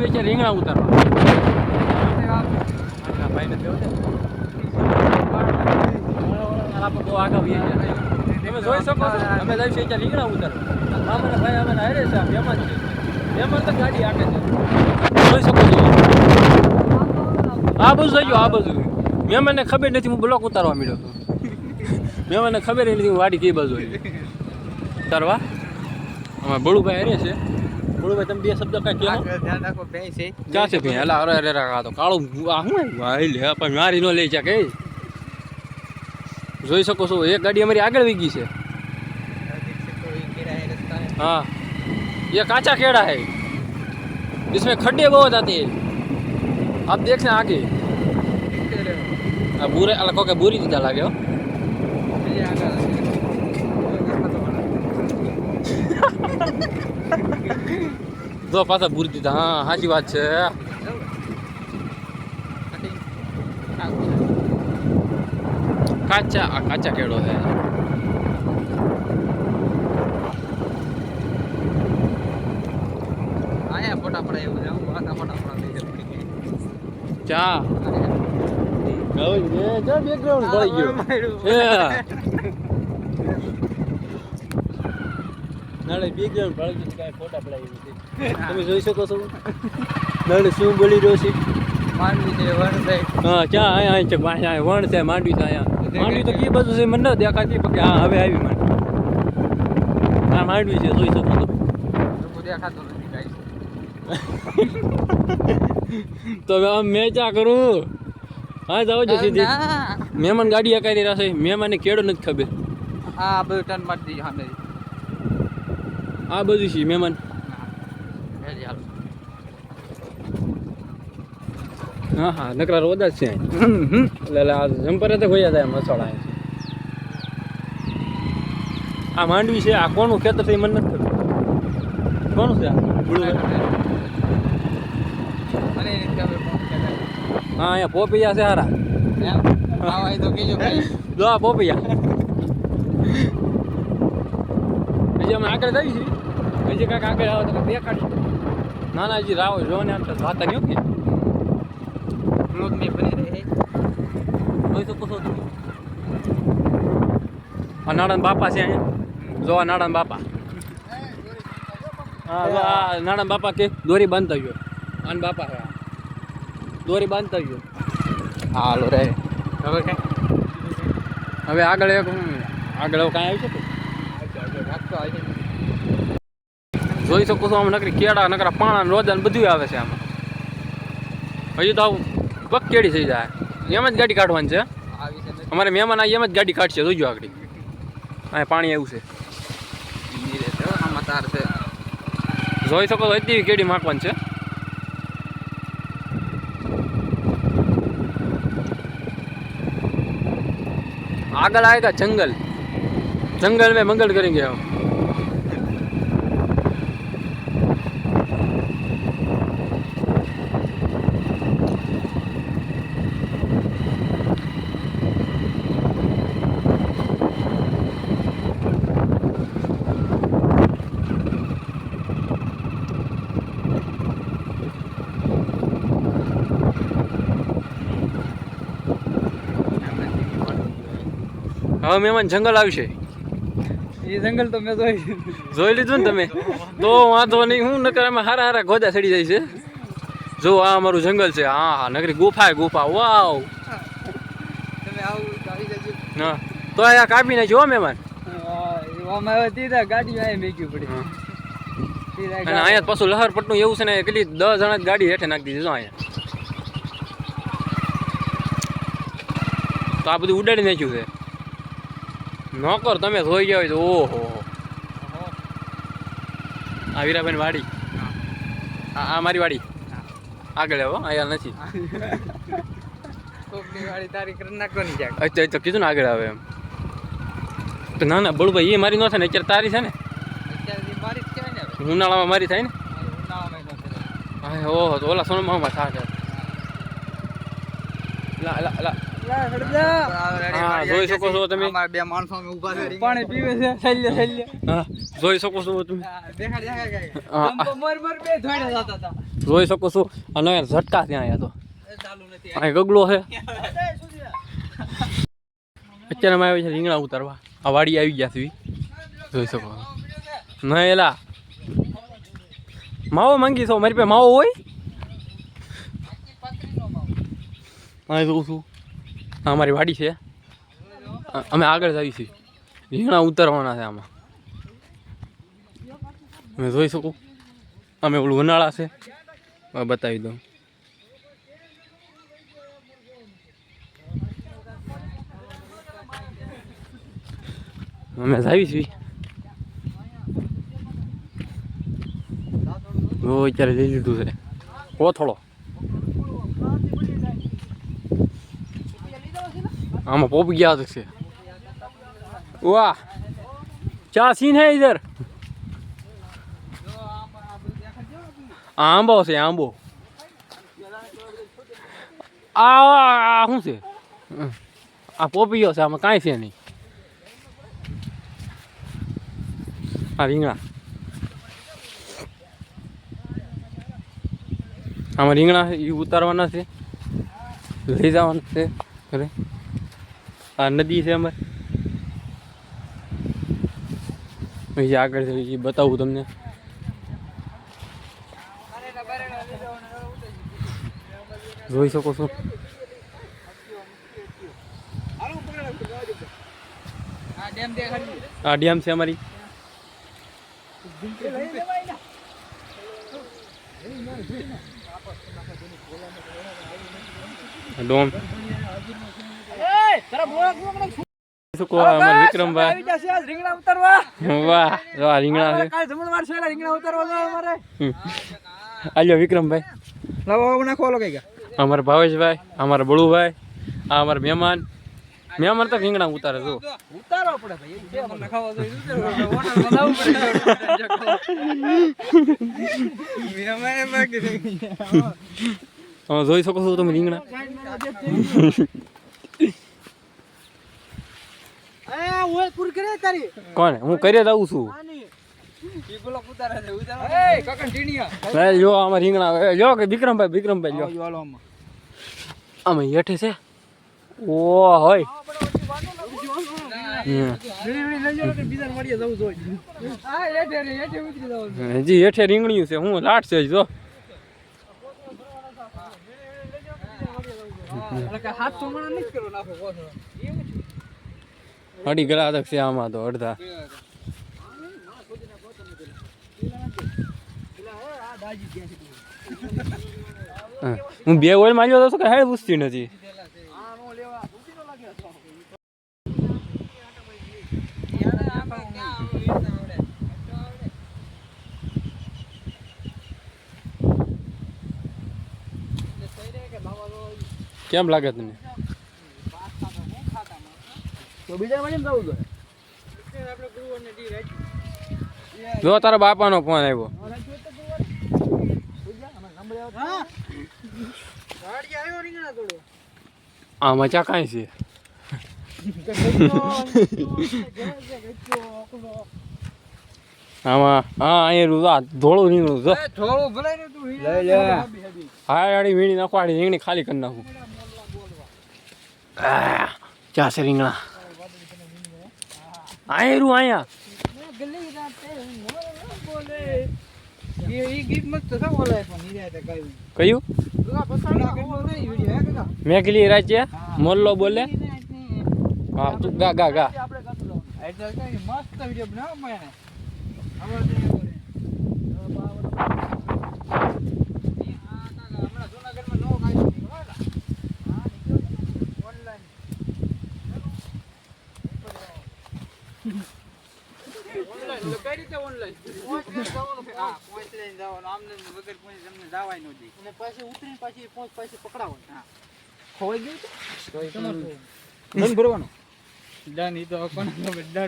વેચે રીંગણા ઉતારવા ભાઈ ને બહુ આગળ વહી ગયા તમે જોઈ શકો છો અમે જાય છે ત્યાં રીંગણા ઉતારવા મામાને ભાઈ અમે હારે છે મહેમાન છે મહેમાન તો ગાડી આકે છે જોઈ શકો છો આ બાજુ જોઈ આ બાજુ મહેમાનને ખબર નથી હું બ્લોક ઉતારવા મળ્યો હતો મહેમાનને ખબર નથી વાડી કઈ બાજુ ઉતારવા અમારે બળુભાઈ હારે છે બળુભાઈ તમે બે શબ્દ કાંઈ કહેવા ધ્યાન રાખો ભેંસ છે ક્યાં છે ભાઈ હલા અરે અરે આ તો કાળું આ શું લે પણ મારી ન લઈ જા કે જોઈ શકો છો એક ગાડી અમારી આગળ વી ગઈ છે हाँ ये काचा केड़ा है इसमें खड्डे बहुत आते हैं आप देख लें आगे बुरे अलग को के बुरी दीदा लागे हो दो पासा बुरी दीदा हाँ हाची बात है काचा काचा केड़ो है ફોટા પડાય એવું જાવ ફોટા પડાવી દે ચા ગયો જે જો બેકગ્રાઉન્ડ ભળી ગયો નાળે બેકગ્રાઉન્ડ ભળી ગયું કાંઈ ફોટા પડાવી નથી તમે જોઈ શકો છો નાળે શું બોલી રહ્યો છે માંડવી છે વણ છે હા ક્યાં અહીંયા છે અહીંયા વણ છે માંડવી છે અહીંયા માંડવી તો કઈ બાજુ છે મને ન દેખાતી પણ હા હવે આવી માંડવી હા માંડવી છે જોઈ શકો છો દેખાતો નથી કાંઈ તો મેં ક્યાં કરું હા જાઓ છો સીધી મહેમાન ગાડી અકારી રહેશે મહેમાનને કેળો નથી ખબર હા બધું ટર્ન મારી દીધું સામે આ બધું છે મહેમાન હા હા નકરા રોદા જ છે એટલે આ જમ્પરે તો ખોયા જાય મસાળા આ માંડવી છે આ કોનું ખેતર છે એ મને નથી ખબર કોનું છે આ હા અહીંયા પોપૈયા છે હારા જો આ પોપૈયા હજી અમે આગળ જઈએ છીએ હજી કાંઈક આગળ આવે તો દેખાડી ના ના હજી રાવ જો ને આમ તો વાતા નહીં કે લોક મેં બની રહે જોઈ શકો છો તમે આ નાણાં બાપા છે અહીંયા જો આ નાણાં બાપા હા જો આ નાણાં બાપા કે દોરી બાંધતા ગયો આન બાપા છે દોરી બાંધતા ગયો હાલો રે હવે કઈ હવે આગળ એક આગળ કાંઈ આવી શકે જોઈ શકો છો આમ નકરી કેળા નકરા પાણા રોજા ને બધું આવે છે આમાં હજી તો આવું પગ કેડી થઈ જાય એમ જ ગાડી કાઢવાની છે અમારે મહેમાન આવી એમ જ ગાડી કાઢશે જોઈજો આગળ અહીંયા પાણી આવ્યું છે જોઈ શકો છો એટલી કેડી માખવાની છે आगल आएगा जंगल जंगल में मंगल करेंगे हम હવે મહેમાન જંગલ આવશે એ જંગલ તો મેં જોઈ લીધું ને તમે તો વાંધો નહીં હું નકર અમે હારા હારા ગોદા ચડી જાય છે જો આ અમારું જંગલ છે હા હા નકરી ગુફા ગુફા વાવ તમે આવું આવી જજો હા તો અહીંયા કાપી નાખ્યો મહેમાન ગાડી અહીંયા મેક્યું પડી અને અહીંયા પાછું લહર પટનું એવું છે ને કેટલી 10 જણા ગાડી હેઠે નાખી દીધી જો અહીંયા તો આ બધું ઉડાડી નાખ્યું છે નોકર તમે જોઈ ગયા હોય તો ઓહો આ વીરાભાઈ વાડી આ મારી વાડી આગળ આવો અહીંયા નથી અચ્છા તો કીધું ને આગળ આવે એમ તો ના ના બળુભાઈ એ મારી ન થાય ને અત્યારે તારી છે ને ઉનાળામાં મારી થાય ને હા ઓહો તો ઓલા સોનમામાં થાય લા લા લા હા જોઈ શકો છો તમે. અમારા બે માણસો અમે ઊભા છે પાણી પીવે છે છેલ્લે છેલ્લે હા જોઈ શકો છો તમે. દેખાડ હા, મર બે ધોડે જતા હતા જોઈ શકો છો. અને ઝટકા ત્યાં આવ્યા તો ચાલુ નથી અહીં ગગલો છે. અત્યારે અમે આવી છે રીંગણા ઉતારવા. આ વાડી આવી ગયા છે જોઈ શકો છો. ના એલા માવો માંગી છો મારી પાસે માવો હોય. હા જોઉં છું. આ અમારી વાડી છે. અમે આગળ જઈએ છીએ. રીંગણા ઉતારવાના છે આમાં. તમે જોઈ શકો. અમે ઓલું ઉનાળા છે બતાવી દઉં. અમે જઈએ છીએ. અત્યારે લઈ લીધું છે કોથળો. આમાં પોપ ગયા છે. વાહ क्या सीन है इधर. આંબો છે આંબો. આ શું છે. આ પોપીયો છે. આમાં કાંઈ છે નહીં. આ રીંગણા. આમાં રીંગણા એ ઉતારવાના છે લઈ જવાના છે ઘરે. આ નદી છે અમારે. પછી આગળ જઈ બતાવું તમને. જોઈ શકો છો. આ ડેમ છે અમારી. ડોમ વિક્રમભાઈ. રીંગણા ઉતારવા વાહ વાહ રીંગણા છે. કાલ જમણવાર છે રીંગણા ઉતારવા અમારે. આલ્યો વિક્રમભાઈ. લાવો નાખો ઓલો કઈ અમારા ભાવેશભાઈ, અમારા બળુભાઈ, આ અમારા મહેમાન. મહેમાન તો રીંગણા ઉતારે જો. ઉતારવા પડે ભાઈ જે મને ખાવા જોઈએ ઉતારવા પડે. જોઈ શકો છો તમે રીંગણા. કોને હું કરી દઉં છું. જો આમાં રીંગણા જો કે વિક્રમભાઈ જો આમાં હેઠે છે. ઓ હોય હજી હેઠે રીંગણ્યું છે. હું લાટ છે જો. અઢી ગ્રાહક છે આમાં તો અડધા. હું બે ઓઇલ માર્યો હતો કે હાય પૂછતી નથી. કેમ લાગે તને. જો તારા બાપાનો ફોન આવ્યો. આમાં ચા કાંઈ છે. આમાં હા અહીંયા ધોળું રીંગણું જો. હા આડી વીણી નાખવાડી રીંગણી ખાલી કરી નાખું. ચા છે રીંગણા. આયરું અહીંયા કયું મેં કીલી રાજ્ય મોલ્લો બોલે. હા તું ગા ગા ગા. મસ્ત વિડીયો બનાવો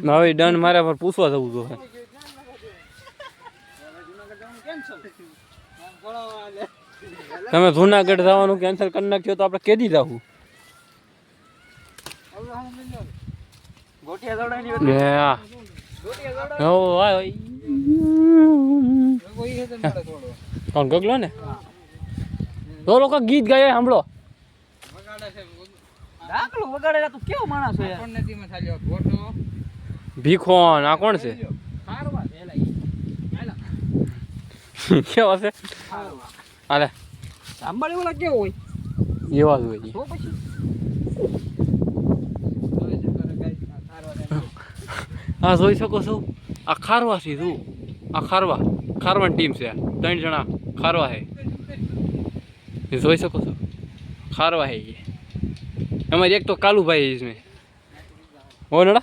હવે ડન મારા પર પૂછવા જવું તો તમે જુનાગઢ જવાનું કેન્સલ કરી નાખ્યો તો આપણે કેદી જવું. ગોટિયા દોડાની લે આ ગોટિયા દોડા ઓ આ કોઈ હે તને મળે થોડો કોણ ગગલો ને તો લોકો ગીત ગાય સાંભળો વગાડે છે ડાકલો વગાડેલા તું કેવો માણસ છે યાર કોણ નથી માં થાલ્યો ગોટો ભીખોન આ કોણ છે હારવા વેલા હાલા કેવો છે હારવા હાલે સાંભળે ઓલા કેવો હોય એવા જ હોય તો પછી જોઈ છે કરે ગાઈસ હારવા હા જોઈ શકો છો આ ખારવા છે તું આ ખારવાની ટીમ છે 3 જણા ખારવા છે ये જોઈ શકો છો ખારવા है ये हमारे एक तो कालू भाई है इसमें वो नड़ा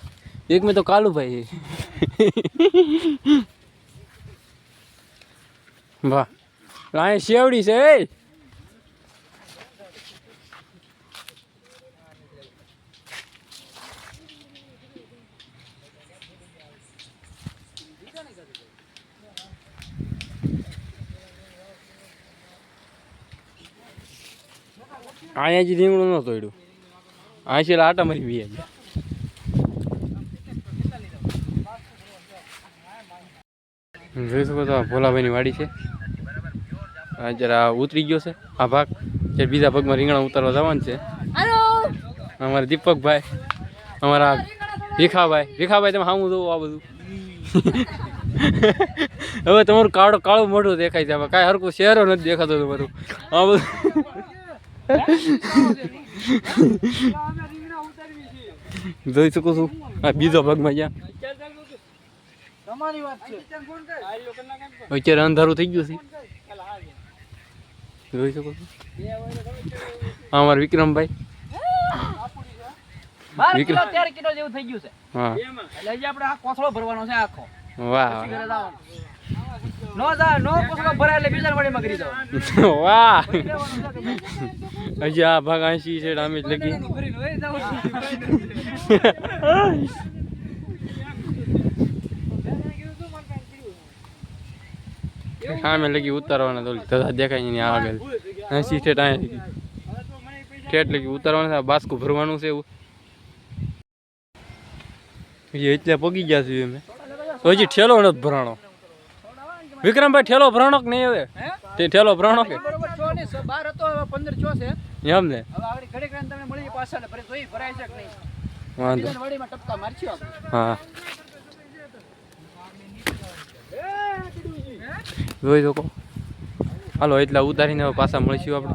एक में तो कालू भाई है वाह आए शेवड़ी से અહીંયા જ રીંગણું ન તોડ્યું આ છે આટા મારી બી જોઈ શકો તો ભોલાભાઈની વાડી છે જરા ઉતરી ગયો છે આ ભાગ ત્યારે બીજા ભાગમાં રીંગણા ઉતારવા જવાનું છે અમારા દીપકભાઈ અમારા ભીખાભાઈ તમે સામું જોવો આ બધું હવે તમારું કાળું મોઢું દેખાય છે હવે કાંઈ હરકું શહેરો નથી દેખાતો તમારું આ બધું જોઈ શકો છું આ બીજો ભાગમાં જ્યાં તમારી વાત છે અત્યારે અંધારું થઈ ગયું છે જોઈ શકો છો આ અમારા વિક્રમભાઈ 12 કિલો 13 કિલો જેવું થઈ ગયું છે હા એટલે હજી આપણે આ કોથળો ભરવાનો છે આખો વાહ ઘરે જવાનું નો કોથળો ભરાય એટલે બીજા વાડીમાં કરી જાવ વાહ હજી આ ભાગ 80 છે ડામેજ લગી ભરીને હોય જાવ સામે લગી ઉતારવાના તો ધધા દેખાય નહીં આગળ 80 છે ટાઈ લગી ઠેઠ લગી ઉતારવાના છે બાસ્કું ભરવાનું છે એવું એટલે પગી ગયા છે અમે હજી ઠેલો નથી ભરાણો વિક્રમભાઈ ઠેલો ભરાણો કે નહીં હવે તે ઠેલો ભરાણો કે બરોબર 6 ને 12 હતો હવે 15 6 છે એમ ને હવે આગળ ઘડી કરીને તમને મળી પાછા ને જોઈ ભરાય છે કે નહીં વાંધો બીજા વાડીમાં ટપકા મારશું આપણે હા જોઈ શકો હાલો એટલા ઉતારીને હવે પાછા મળીશું આપણે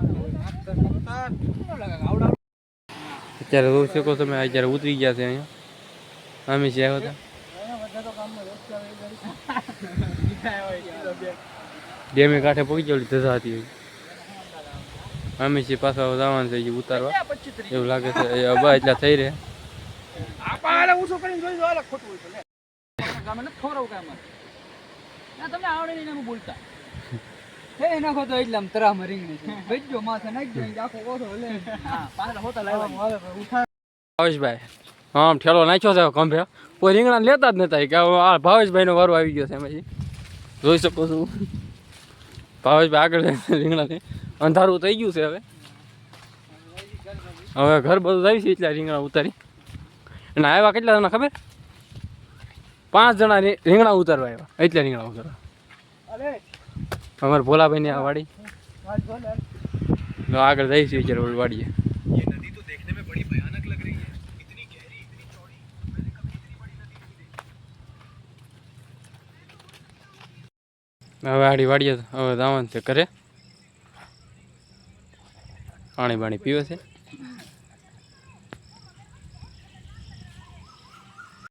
અત્યારે જોઈ શકો તમે અત્યારે ઉતરી ગયા છે અહીંયા અમે જ્યાં હતા ડેમે કાંઠે પહોંચી ગયેલી ધજા હતી અમે છીએ પાછા જવાનું છે ઉતારવા એવું લાગે છે બસ એટલા થઈ રહ્યા આપણે ઊંચો કરીને જોઈ જો અલગ ખોટું હોય તો લે ગામે ન ખોરવ કામ ના તમને આવડે નહીં એમ બોલતા હે નાખો તો એટલે આમ તરામાં રીંગણી છે ભેજો માથે નાખી દો આખો કોથો લે હા પાછળ હોતા લાવવાનું ભાવેશભાઈ હા આમ ઠેલો નાખ્યો છે ખંભે કોઈ રીંગણા લેતા જ નતા કે આ ભાવેશભાઈનો વારો આવી ગયો છે એમાંથી જોઈ શકો છો ભાવેશભાઈ આગળ રીંગણા અંધારું થઈ ગયું છે હવે ઘર બધું આવી છે એટલા રીંગણા ઉતારી અને આવ્યા કેટલા જણા ખબર 5 જણા રીંગણા ઉતારવા આવ્યા એટલા રીંગણા ઉતારવા અમારે ભોલાભાઈ ની આ વાડી આગળ જઈ છે અત્યારે વાડીએ હવે આડી વાડીએ હવે જવાનું છે ઘરે પાણી પીવે છે